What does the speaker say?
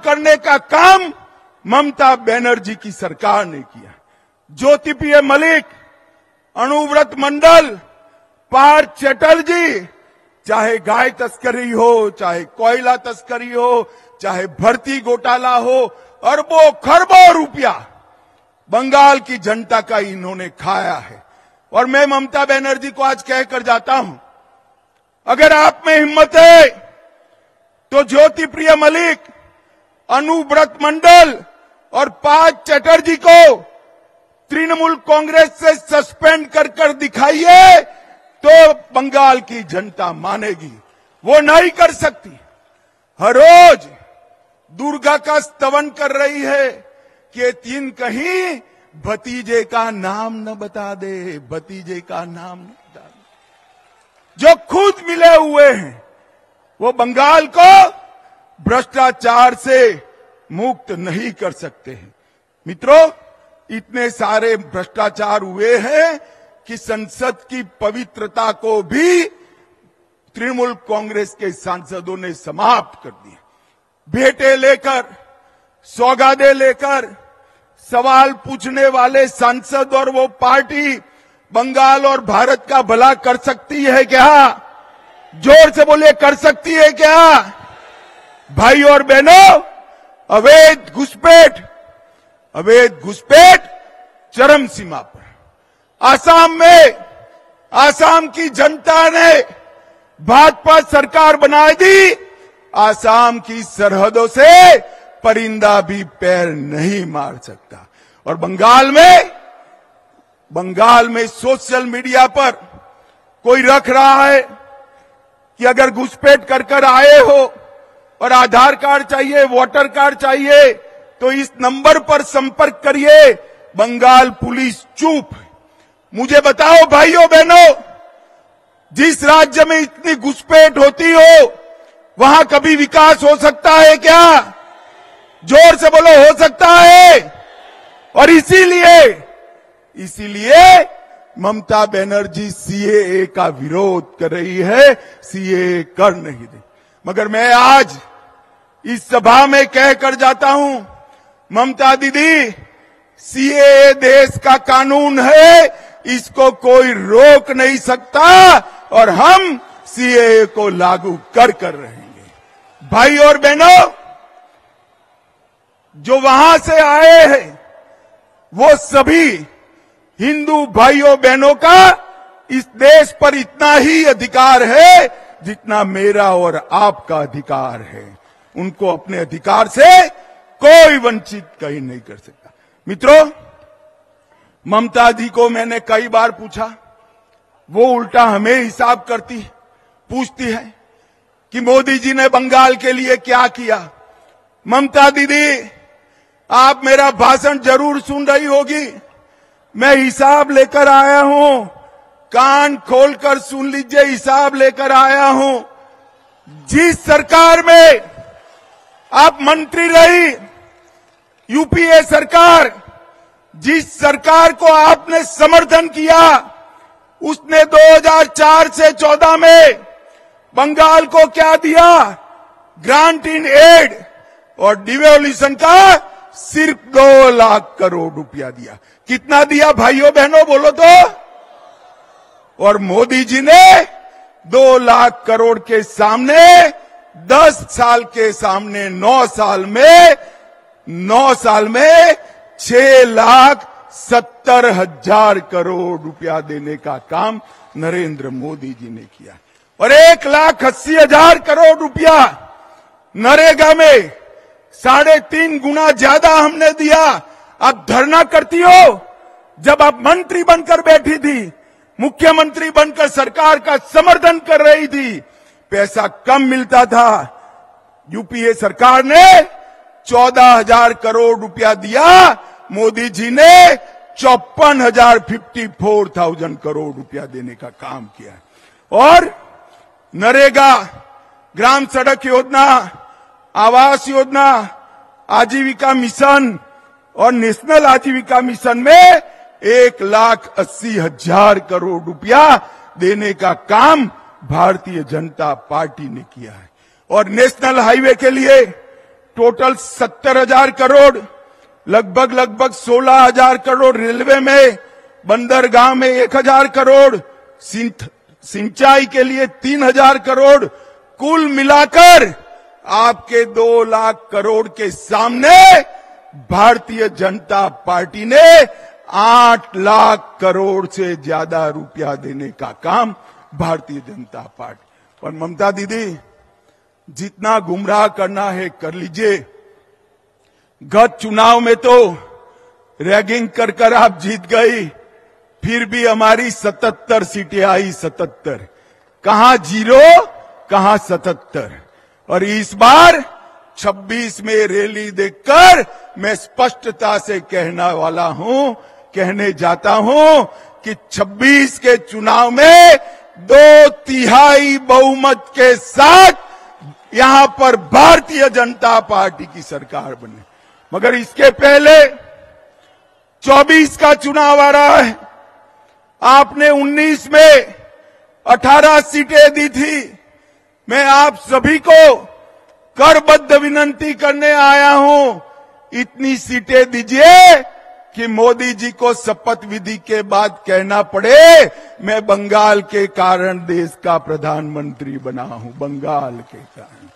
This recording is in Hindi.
करने का काम ममता बनर्जी की सरकार ने किया। ज्योतिप्रिय मलिक, अनुव्रत मंडल, पार्थ चटर्जी, चाहे गाय तस्करी हो, चाहे कोयला तस्करी हो, चाहे भर्ती घोटाला हो, अरबों खरबों रुपया बंगाल की जनता का इन्होंने खाया है। और मैं ममता बनर्जी को आज कहकर जाता हूं, अगर आप में हिम्मत है तो ज्योतिप्रिय मलिक, अनुव्रत मंडल और पार्थ चटर्जी को तृणमूल कांग्रेस से सस्पेंड कर दिखाइए, तो बंगाल की जनता मानेगी। वो नहीं कर सकती। हर रोज दुर्गा का स्तवन कर रही है कि ये तीन कहीं भतीजे का नाम न बता दे, भतीजे का नाम न बता दे। जो खुद मिले हुए हैं वो बंगाल को भ्रष्टाचार से मुक्त नहीं कर सकते हैं। मित्रों, इतने सारे भ्रष्टाचार हुए हैं कि संसद की पवित्रता को भी तृणमूल कांग्रेस के सांसदों ने समाप्त कर दिया। भेंटे लेकर, सौगादे लेकर सवाल पूछने वाले सांसद और वो पार्टी बंगाल और भारत का भला कर सकती है क्या? जोर से बोलिए, कर सकती है क्या? भाई और बहनों, अवैध घुसपैठ चरम सीमा पर। आसाम में आसाम की जनता ने भाजपा सरकार बना दी। आसाम की सरहदों से परिंदा भी पैर नहीं मार सकता। और बंगाल में सोशल मीडिया पर कोई रख रहा है कि अगर घुसपैठ कर आए हो और आधार कार्ड चाहिए, वोटर कार्ड चाहिए, तो इस नंबर पर संपर्क करिए। बंगाल पुलिस चुप। मुझे बताओ भाइयों बहनों, जिस राज्य में इतनी घुसपैठ होती हो वहां कभी विकास हो सकता है क्या? जोर से बोलो, हो सकता है? और इसीलिए ममता बनर्जी सीएए का विरोध कर रही है, सीएए कर नहीं रही। मगर मैं आज इस सभा में कहकर जाता हूं, ममता दीदी, सीएए देश का कानून है, इसको कोई रोक नहीं सकता और हम सीएए को लागू कर रहेंगे। भाई और बहनों, जो वहां से आए हैं वो सभी हिंदू भाइयों बहनों का इस देश पर इतना ही अधिकार है जितना मेरा और आपका अधिकार है। उनको अपने अधिकार से कोई वंचित कहीं नहीं कर सकता। मित्रों, ममता जी को मैंने कई बार पूछा, वो उल्टा हमें हिसाब पूछती है कि मोदी जी ने बंगाल के लिए क्या किया। ममता दीदी, आप मेरा भाषण जरूर सुन रही होगी। मैं हिसाब लेकर आया हूं, कान खोलकर सुन लीजिए, हिसाब लेकर आया हूं। जिस सरकार में आप मंत्री रही, यूपीए सरकार, जिस सरकार को आपने समर्थन किया, उसने 2004 से 14 में बंगाल को क्या दिया? ग्रांट इन एड और डिवोल्यूशन का सिर्फ 2 लाख करोड़ रुपया दिया। कितना दिया भाइयों बहनों, बोलो तो? और मोदी जी ने 2 लाख करोड़ के सामने 10 साल के सामने 9 साल में 6,70,000 करोड़ रुपया देने का काम नरेंद्र मोदी जी ने किया। और 1,80,000 करोड़ रुपया नरेगा में 3.5 गुना ज्यादा हमने दिया। आप धरना करती हो? जब आप मंत्री बनकर बैठी थी, मुख्यमंत्री बनकर सरकार का समर्थन कर रही थी, पैसा कम मिलता था। यूपीए सरकार ने 14,000 करोड़ रुपया दिया, मोदी जी ने 54,000 करोड़ रुपया देने का काम किया। और नरेगा, ग्राम सड़क योजना, आवास योजना, आजीविका मिशन और नेशनल आजीविका मिशन में 1,80,000 करोड़ रुपया देने का काम भारतीय जनता पार्टी ने किया है। और नेशनल हाईवे के लिए टोटल 70,000 करोड़, लगभग 16,000 करोड़ रेलवे में, बंदरगाह में 1,000 करोड़, सिंचाई के लिए 3,000 करोड़, कुल मिलाकर आपके 2 लाख करोड़ के सामने भारतीय जनता पार्टी ने 8 लाख करोड़ से ज्यादा रुपया देने का काम भारतीय जनता पार्टी। पर ममता दीदी, जितना गुमराह करना है कर लीजिए। गत चुनाव में तो रैगिंग कर आप जीत गई, फिर भी हमारी 77 सीटें आई। 77 कहां 0, कहां 77। और इस बार 26 में रैली देखकर मैं स्पष्टता से कहने जाता हूं कि 26 के चुनाव में 2/3 बहुमत के साथ यहां पर भारतीय जनता पार्टी की सरकार बने। मगर इसके पहले 24 का चुनाव आ रहा है। आपने 19 में 18 सीटें दी थी। मैं आप सभी को करबद्ध विनंती करने आया हूं, इतनी सीटें दीजिए कि मोदी जी को शपथ विधि के बाद कहना पड़े मैं बंगाल के कारण देश का प्रधानमंत्री बना हूं, बंगाल के कारण।